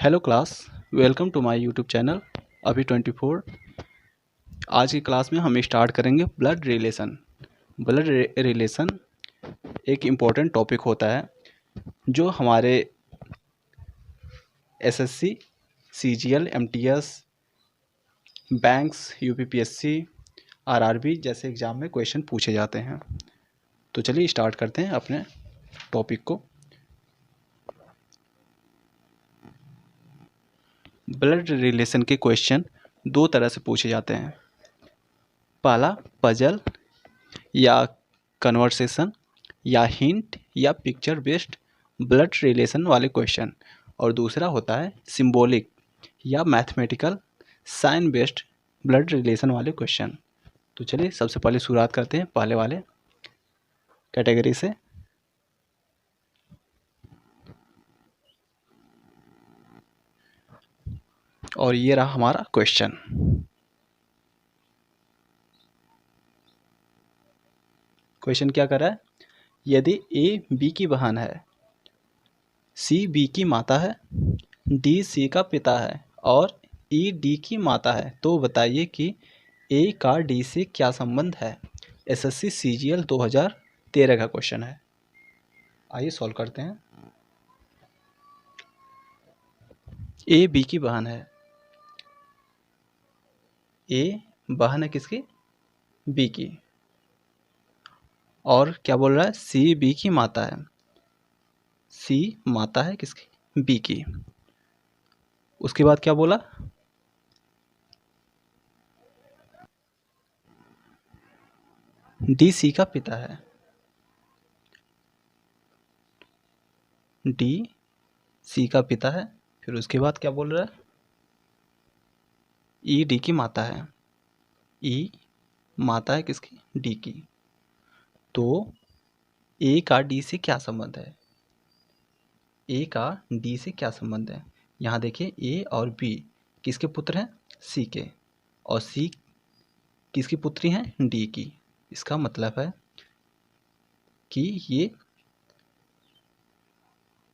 Hello class, welcome to my YouTube channel अभी 24। आज की क्लास में हम स्टार्ट करेंगे ब्लड रिलेशन। ब्लड रिलेशन एक इम्पॉर्टेंट टॉपिक होता है जो हमारे SSC, CGL, MTS, banks, UPPSC, RRB जैसे एग्ज़ाम में क्वेश्चन पूछे जाते हैं। तो चलिए स्टार्ट करते हैं अपने टॉपिक को। ब्लड रिलेशन के क्वेश्चन दो तरह से पूछे जाते हैं। पहला पजल या कन्वर्सेशन या हिंट या पिक्चर बेस्ड ब्लड रिलेशन वाले क्वेश्चन, और दूसरा होता है सिंबॉलिक या mathematical sign based blood relation वाले क्वेश्चन। तो चलिए सबसे पहले शुरुआत करते हैं पहले वाले कैटेगरी से। और ये रहा हमारा क्वेश्चन। क्वेश्चन क्या कर रहा है? यदि ए बी की बहन है, सी बी की माता है, डी सी का पिता है और ई डी की माता है, तो बताइए कि ए का डी से क्या संबंध है। एसएससी सीजीएल 2013 का क्वेश्चन है। आइए सॉल्व करते हैं। ए बी की बहन है। ए बहन है किसकी? बी की। और क्या बोल रहा है? सी बी की माता है। सी माता है किसकी? बी की। उसके बाद क्या बोला? डी सी का पिता है। डी सी का पिता है। फिर उसके बाद क्या बोल रहा है? ई डी की माता है। ई माता है किसकी? डी की। तो ए का डी से क्या संबंध है? ए का डी से क्या संबंध है? यहाँ देखिए, ए और बी किसके पुत्र हैं? सी के। और सी किसकी पुत्री हैं? डी की। इसका मतलब है कि ये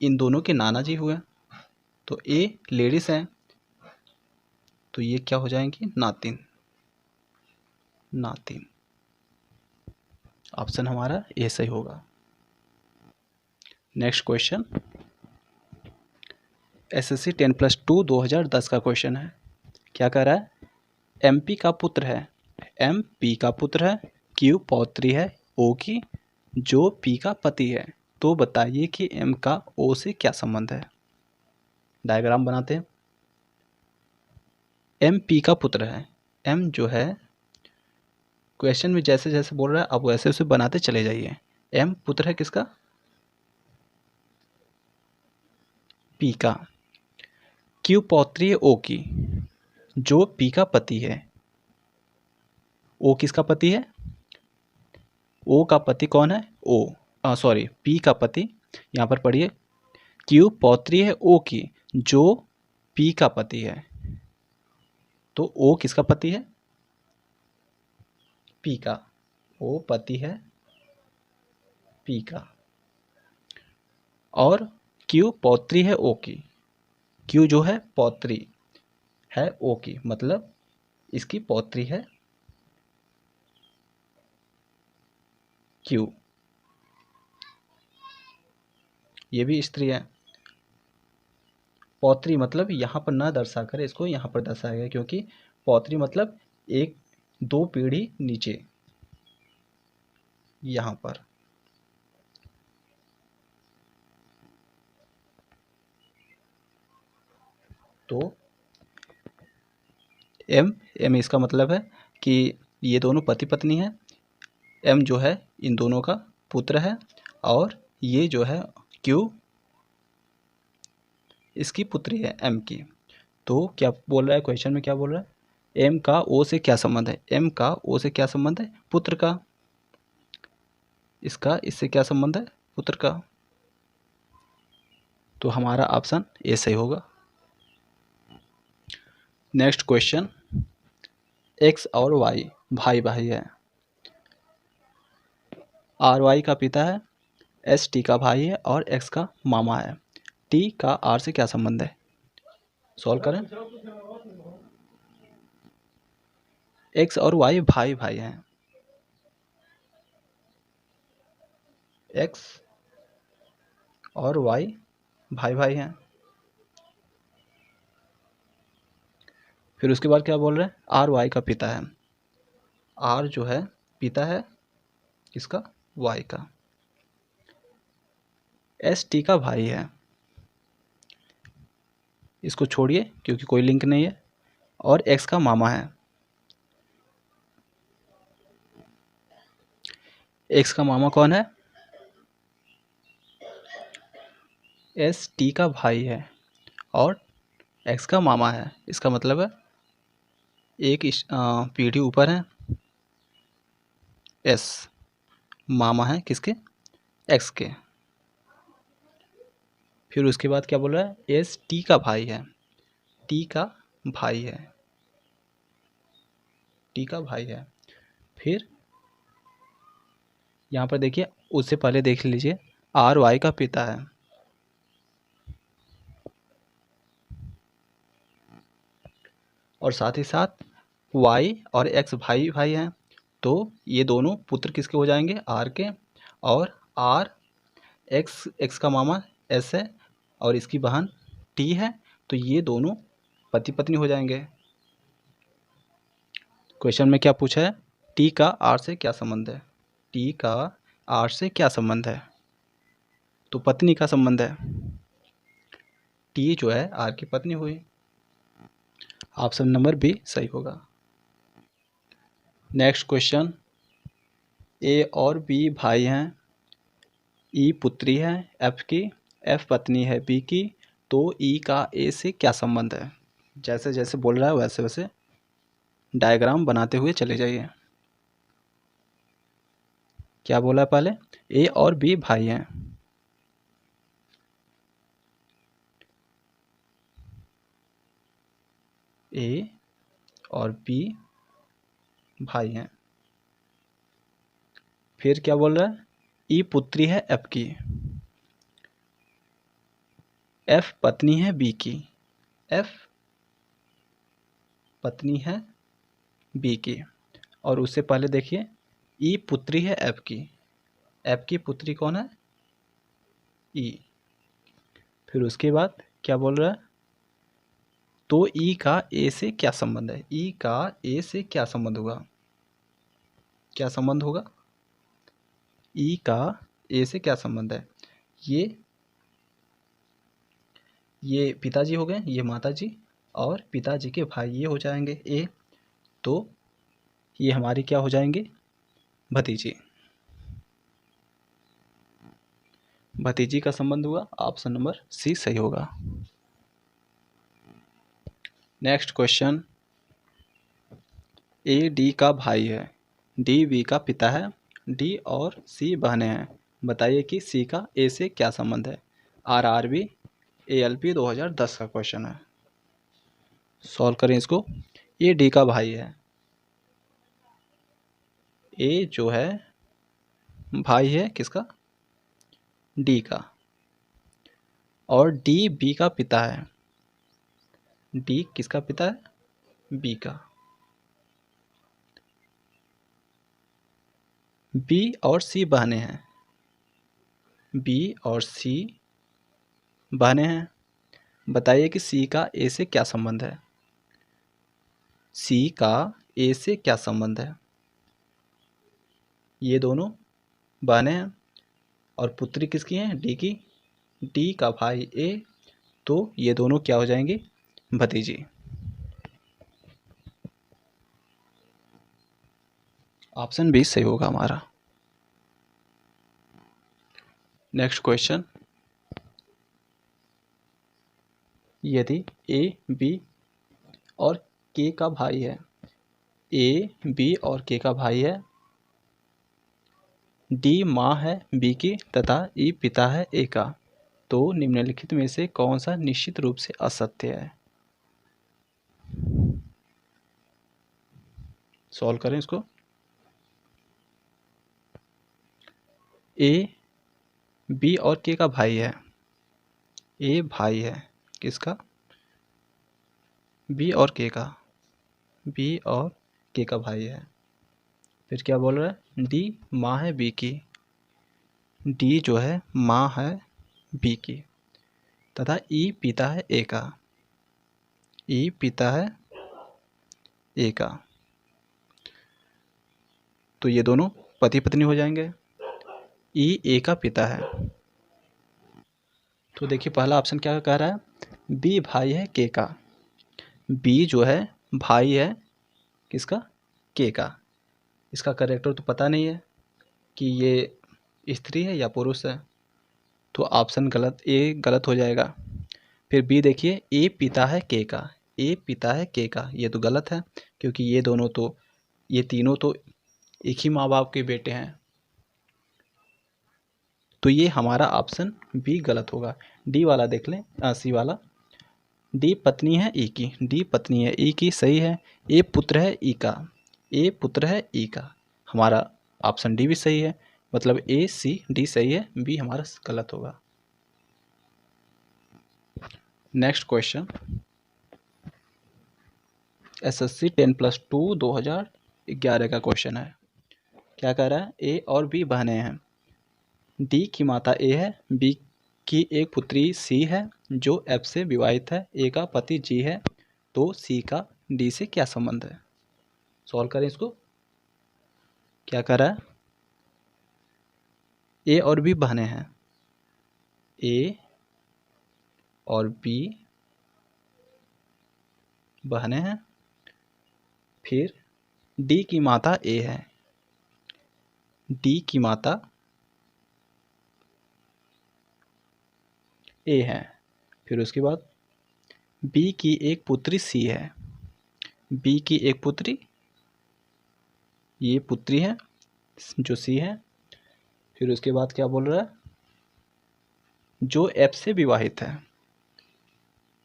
इन दोनों के नाना जी हुए। तो ए लेडीज हैं, तो ये क्या हो जाएंगी? नातिन। नातिन। ऑप्शन हमारा ए सही होगा। नेक्स्ट क्वेश्चन एसएससी 10+2 2010 का क्वेश्चन है। क्या कह रहा है? एमपी का पुत्र है, एम पी का पुत्र है, क्यू पौत्री है ओ की, जो पी का पति है, तो बताइए कि एम का ओ से क्या संबंध है। डायग्राम बनाते हैं। एम पी का पुत्र है। एम जो है, क्वेश्चन में जैसे जैसे बोल रहा है आप वैसे वैसे बनाते चले जाइए। एम पुत्र है किसका? पी का। क्यू पौत्री है ओ की, जो पी का पति है। ओ किसका पति है? ओ का पति कौन है? ओ सॉरी, पी का पति। यहाँ पर पढ़िए, क्यू पौत्री है ओ की, जो पी का पति है। तो ओ किसका पति है? पी का। ओ पति है पी का। और क्यू पौत्री है ओ की। क्यू जो है पौत्री है ओ की, मतलब इसकी पौत्री है क्यू। ये भी स्त्री है। पौत्री मतलब यहाँ पर ना दर्शा कर इसको यहाँ पर दर्शाया गया, क्योंकि पौत्री मतलब एक दो पीढ़ी नीचे, यहाँ पर। तो एम एम इसका मतलब है कि ये दोनों पति पत्नी हैं। एम जो है इन दोनों का पुत्र है, और ये जो है क्यू इसकी पुत्री है एम की। तो क्या बोल रहा है क्वेश्चन में? क्या बोल रहा है? एम का ओ से क्या संबंध है? एम का ओ से क्या संबंध है? पुत्र का। इसका इससे क्या संबंध है? पुत्र का। तो हमारा ऑप्शन ए सही होगा। नेक्स्ट क्वेश्चन, एक्स और वाई भाई भाई है। आर वाई का पिता है, एस टी का भाई है और एक्स का मामा है। टी का आर से क्या संबंध है? सॉल्व करें। एक्स और वाई भाई भाई हैं। एक्स और वाई भाई भाई हैं। फिर उसके बाद क्या बोल रहे हैं, आर वाई का पिता है। आर जो है पिता है किसका, वाई का। एस टी का भाई है, इसको छोड़िए क्योंकि कोई लिंक नहीं है। और एक्स का मामा है। एक्स का मामा कौन है, एस टी का भाई है और एक्स का मामा है। इसका मतलब है एक पीढ़ी ऊपर है एस, मामा है किसके, एक्स के। फिर उसके बाद क्या बोल रहा है, एस टी का भाई है। टी का भाई है, टी का भाई है। फिर यहाँ पर देखिए, उससे पहले देख लीजिए, आर वाई का पिता है। और साथ ही साथ वाई और एक्स भाई भाई हैं, तो ये दोनों पुत्र किसके हो जाएंगे, आर के। और आर एक्स, एक्स का मामा एस है और इसकी बहन टी है, तो ये दोनों पति पत्नी हो जाएंगे। क्वेश्चन में क्या पूछा है, टी का आर से क्या संबंध है। टी का आर से क्या संबंध है, तो पत्नी का संबंध है। टी जो है आर की पत्नी हुई। ऑप्शन नंबर बी सही होगा। नेक्स्ट क्वेश्चन, ए और बी भाई हैं, ई पुत्री है एफ की, एफ पत्नी है बी की, तो ई का ए से क्या संबंध है। जैसे जैसे बोल रहा है वैसे वैसे डायग्राम बनाते हुए चले जाइए। क्या बोला है पहले, ए और बी भाई हैं। ए और बी भाई हैं। फिर क्या बोल रहा है, ई पुत्री है एफ की, एफ पत्नी है बी की, एफ पत्नी है बी की। और उससे पहले देखिए, ई पुत्री है एफ की, एफ की पुत्री कौन है, ई। फिर उसके बाद क्या बोल रहा है, तो ई का ए से क्या संबंध है। ई का ए से क्या संबंध होगा, क्या संबंध होगा, ई का ए से क्या संबंध है। ये पिताजी हो गए, ये माताजी, और पिताजी के भाई ये हो जाएंगे ए, तो ये हमारी क्या हो जाएंगे, भतीजी। भतीजी का संबंध हुआ, ऑप्शन नंबर सी सही होगा। नेक्स्ट क्वेश्चन, ए डी का भाई है, डी बी का पिता है, डी और सी बहनें हैं। बताइए कि सी का ए से क्या संबंध है। आरआरबी एएलपी 2010 का क्वेश्चन है। सॉल्व करें इसको। ए डी का भाई है, ए जो है भाई है किसका, डी का। और डी बी का पिता है, डी किसका पिता है, बी का। बी और सी बहनें हैं, बी और सी बहनें हैं। बताइए कि सी का ए से क्या संबंध है। सी का ए से क्या संबंध है, ये दोनों बहनें हैं और पुत्री किसकी हैं, डी की। डी का भाई ए, तो ये दोनों क्या हो जाएंगे, भतीजी। ऑप्शन बी सही होगा हमारा। नेक्स्ट क्वेश्चन, यदि ए बी और के का भाई है, ए बी और के का भाई है, डी माँ है बी की तथा ई पिता है ए का, तो निम्नलिखित में से कौन सा निश्चित रूप से असत्य है। सॉल्व करें इसको। ए बी और के का भाई है, ए भाई है किसका, बी और के का, बी और के का भाई है। फिर क्या बोल रहा है, डी माँ है बी की, डी जो है माँ है बी की, तथा ई पिता है ए का, ई पिता है ए का। तो ये दोनों पति पत्नी हो जाएंगे। ई ए का पिता है। तो देखिए पहला ऑप्शन क्या कह रहा है, बी भाई है के का, बी जो है भाई है किसका, के का। इसका करेक्टर तो पता नहीं है कि ये स्त्री है या पुरुष है, तो ऑप्शन गलत, ए गलत हो जाएगा। फिर बी देखिए, ए पिता है के का, ए पिता है के का, ये तो गलत है क्योंकि ये दोनों तो, ये तीनों तो एक ही माँ बाप के बेटे हैं, तो ये हमारा ऑप्शन बी गलत होगा। डी वाला देख लें, सी वाला, डी पत्नी है ई की, डी पत्नी है ई की, सही है। ए पुत्र है ई का, ए पुत्र है ई का, हमारा ऑप्शन डी भी सही है, मतलब ए सी डी सही है, बी हमारा गलत होगा। नेक्स्ट क्वेश्चन, एसएससी 10+2 2011 का क्वेश्चन है। क्या कह रहा है, ए और बी बहनें हैं, डी की माता ए है, बी की एक पुत्री सी है जो एफ से विवाहित है, ए का पति जी है, तो सी का डी से क्या संबंध है। सॉल्व करें इसको। क्या कह रहा है, ए और बी बहनें हैं, ए और बी बहनें हैं, फिर डी की माता ए है, डी की माता ए है, फिर उसके बाद बी की एक पुत्री सी है, बी की एक पुत्री, ये पुत्री है जो सी है, फिर उसके बाद क्या बोल रहा है, जो एफ से विवाहित है,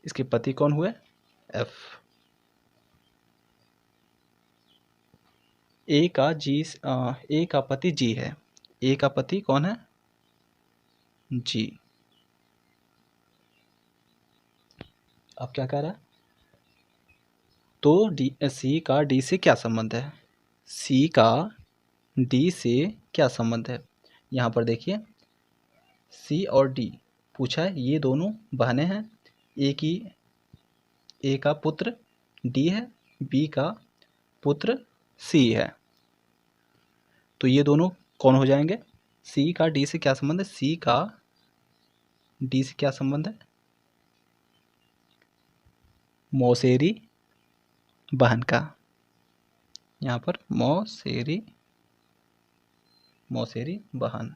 इसके पति कौन हुए, एफ। ए का जी, ए का पति जी है, ए का पति कौन है, जी। अब क्या कह रहा है, तो डी, सी का डी से क्या संबंध है, सी का डी से क्या संबंध है। यहाँ पर देखिए सी और डी पूछा है, ये दोनों बहनें हैं, ए का पुत्र डी है, बी का पुत्र सी है, तो ये दोनों कौन हो जाएंगे, सी का डी से क्या संबंध है, सी का डी से क्या संबंध है, मौसेरी बहन का, यहाँ पर मौसेरी, मौसेरी बहन।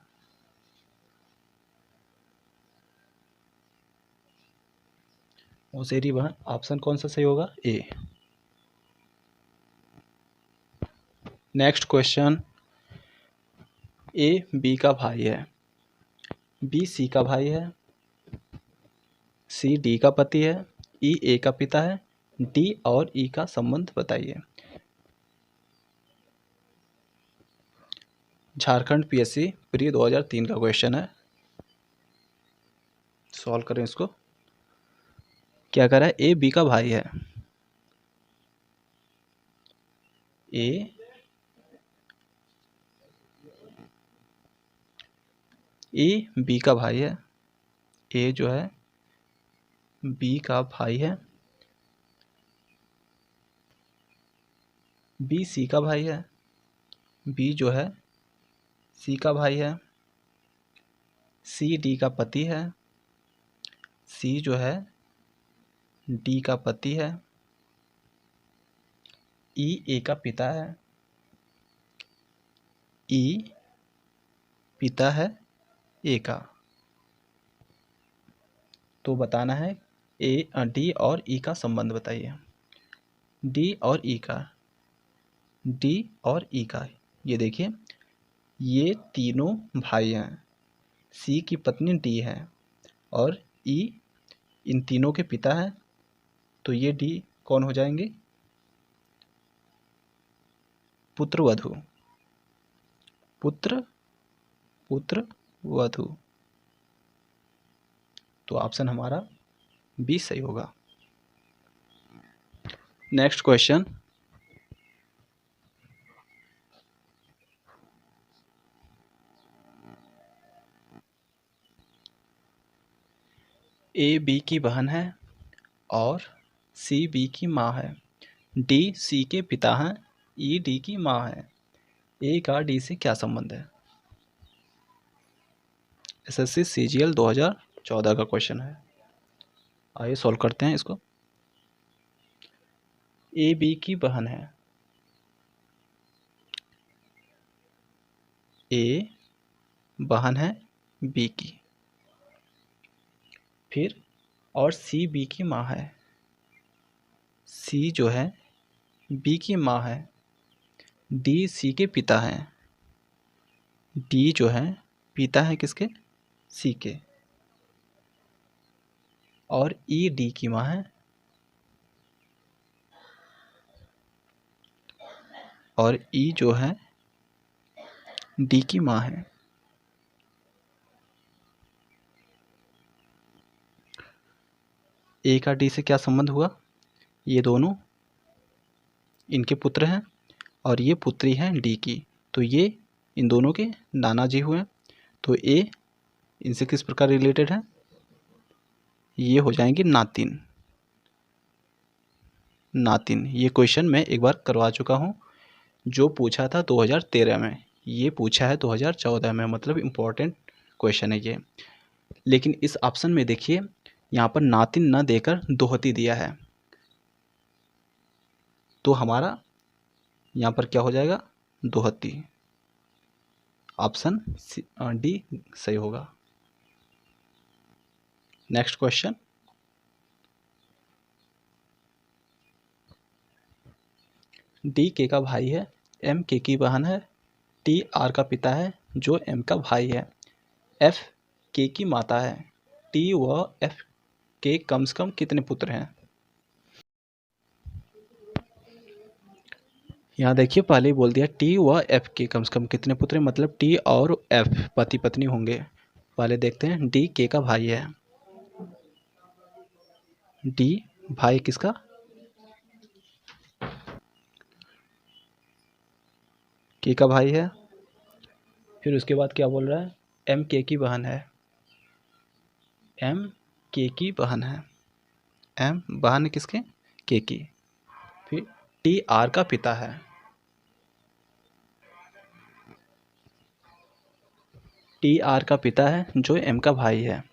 मौसेरी बहन, ऑप्शन कौन सा सही होगा, ए। नेक्स्ट क्वेश्चन, ए बी का भाई है, बी सी का भाई है, सी डी का पति है, ई ए का पिता है, डी और ई का संबंध बताइए। झारखंड पीएससी प्री 2003 का क्वेश्चन है, सॉल्व करें इसको। क्या कह रहा है, ए बी का भाई है, ए बी का भाई है, ए जो है बी का भाई है, बी सी का भाई है, बी जो है सी का भाई है, सी डी का पति है, सी जो है डी का पति है, ई ए का पिता है, ई पिता है ए का। तो बताना है ए डी और ई का संबंध बताइए, डी और ई का, डी और ई का, ये देखिए ये तीनों भाई हैं, सी की पत्नी डी है और ई इन तीनों के पिता हैं, तो ये डी कौन हो जाएंगे, पुत्रवधु, पुत्रवधु। तो ऑप्शन हमारा बी सही होगा। नेक्स्ट क्वेश्चन, ए बी की बहन है और सी बी की माँ है, डी सी के पिता हैं, ई डी की माँ है, ए का डी से क्या संबंध है? एसएससी सीजीएल 2014 का क्वेश्चन है। आइए सॉल्व करते हैं इसको। ए बी की बहन है, ए बहन है बी की, फिर और सी बी की माँ है, सी जो है बी की माँ है, डी सी के पिता हैं, डी जो है पिता है किसके? सी के, और ई डी की माँ है, और ई जो है डी की माँ है। ए का डी से क्या संबंध हुआ? ये दोनों इनके पुत्र हैं और ये पुत्री हैं डी की, तो ये इन दोनों के नाना जी हुए। तो ए इनसे किस प्रकार रिलेटेड है? ये हो जाएंगे नातिन। नातिन, ये क्वेश्चन मैं एक बार करवा चुका हूँ, जो पूछा था 2013 में, ये पूछा है 2014 में, मतलब इम्पोर्टेंट क्वेश्चन है ये। लेकिन इस ऑप्शन में देखिए, यहाँ पर नातिन न देकर दोहती दिया है, तो हमारा यहाँ पर क्या हो जाएगा? दोहती। ऑप्शन डी सही होगा। नेक्स्ट क्वेश्चन, डी के का भाई है, एम के की बहन है, टी आर का पिता है जो एम का भाई है, एफ के की माता है, टी व एफ के कम से कम कितने पुत्र हैं? यहाँ देखिए, पहले ही बोल दिया टी व एफ के कम से कम कितने पुत्र हैं, मतलब टी और एफ पति पत्नी होंगे। पहले देखते हैं, डी के का भाई है, डी भाई किसका? के का भाई है। फिर उसके बाद क्या बोल रहा है? एम के की बहन है, एम के की बहन है, एम बहन है किसके? के की। फिर टी आर का पिता है, टी आर का पिता है जो एम का भाई है,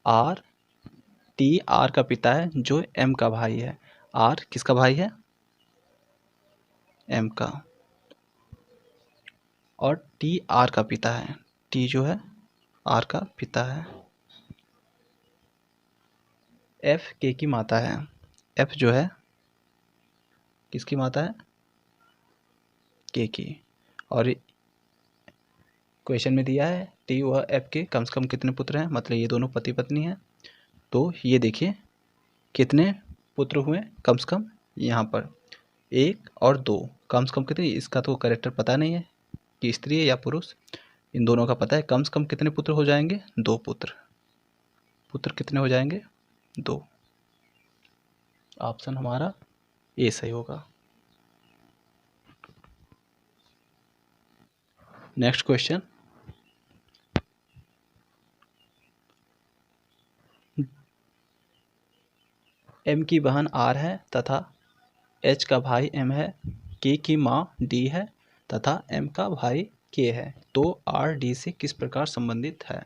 आर टी आर का पिता है जो एम का भाई है, आर किसका भाई है? एम का। और टी आर का पिता है, टी जो है आर का पिता है। एफ के की माता है, एफ जो है किसकी माता है? के की। और क्वेश्चन में दिया है टी व एफ के कम से कम कितने पुत्र हैं, मतलब ये दोनों पति पत्नी हैं। तो ये देखिए कितने पुत्र हुए कम से कम, यहाँ पर एक और दो, कम से कम कितने, इसका तो कैरेक्टर पता नहीं है कि स्त्री है या पुरुष, इन दोनों का पता है। कम से कम कितने पुत्र हो जाएंगे? दो पुत्र। पुत्र कितने हो जाएंगे? दो। ऑप्शन हमारा ए सही होगा। नेक्स्ट क्वेश्चन, एम की बहन आर है तथा एच का भाई एम है, के की माँ डी है तथा एम का भाई के है, तो आर डी से किस प्रकार संबंधित है?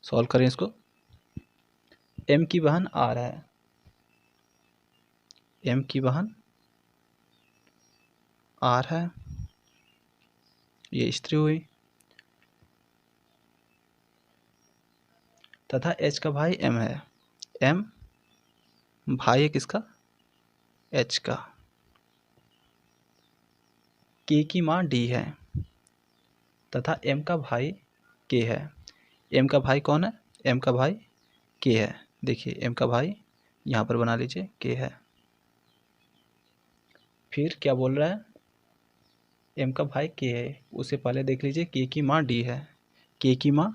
सॉल्व करें इसको। एम की बहन आर है, एम की बहन आर है, ये स्त्री हुई, तथा एच का भाई एम है, एम भाई है किसका? एच का। के की माँ डी है तथा एम का भाई के है। एम का भाई कौन है? एम का भाई के है। देखिए एम का भाई यहाँ पर बना लीजिए के है। फिर क्या बोल रहा है? एम का भाई के है, उससे पहले देख लीजिए के की माँ डी है, के की माँ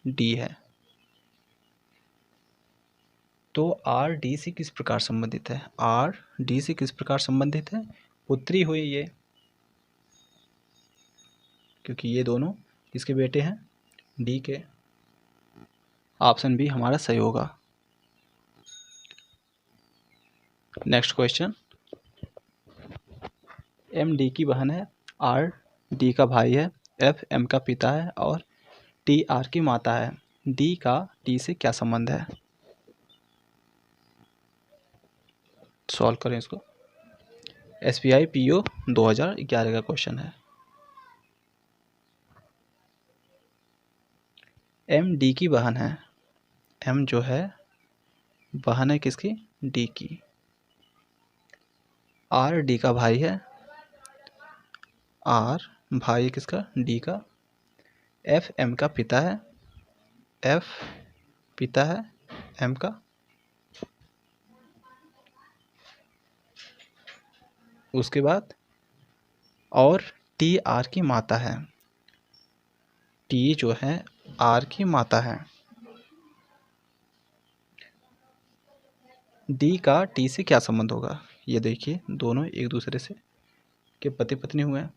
डी है। तो आर डी से किस प्रकार संबंधित है? आर डी से किस प्रकार संबंधित है? पुत्री हुई ये, क्योंकि ये दोनों किसके बेटे हैं? डी के। ऑप्शन बी हमारा सही होगा। नेक्स्ट क्वेश्चन, एम डी की बहन है, आर डी का भाई है, एफ एम का पिता है और टी आर की माता है। डी का टी से क्या संबंध है? सॉल्व करें इसको। SBI PO 2011 का क्वेश्चन है। एम डी की बहन है, एम जो है बहन है किसकी? डी की। आर डी का भाई है, आर भाई किसका? डी का। एफ एम का पिता है, एफ पिता है एम का। उसके बाद और टी आर की माता है, टी जो है आर की माता है। डी का टी से क्या संबंध होगा? ये देखिए दोनों एक दूसरे से के पति पत्नी हुए हैं।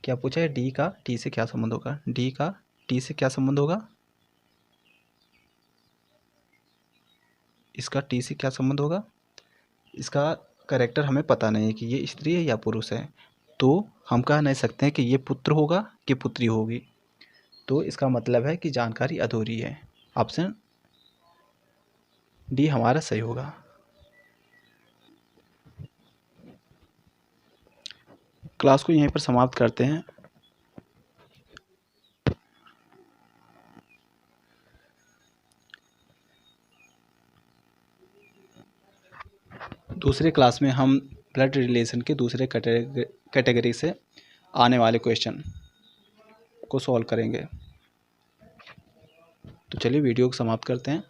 क्या पूछा है? डी का टी से क्या संबंध होगा? डी का टी से क्या संबंध होगा? इसका टी से क्या संबंध होगा? इसका कैरेक्टर हमें पता नहीं है कि ये स्त्री है या पुरुष है, तो हम कह नहीं सकते हैं कि ये पुत्र होगा कि पुत्री होगी। तो इसका मतलब है कि जानकारी अधूरी है। ऑप्शन डी हमारा सही होगा। क्लास को यहीं पर समाप्त करते हैं। दूसरे क्लास में हम ब्लड रिलेशन के दूसरे कैटेगरी से आने वाले क्वेश्चन को सॉल्व करेंगे। तो चलिए वीडियो को समाप्त करते हैं।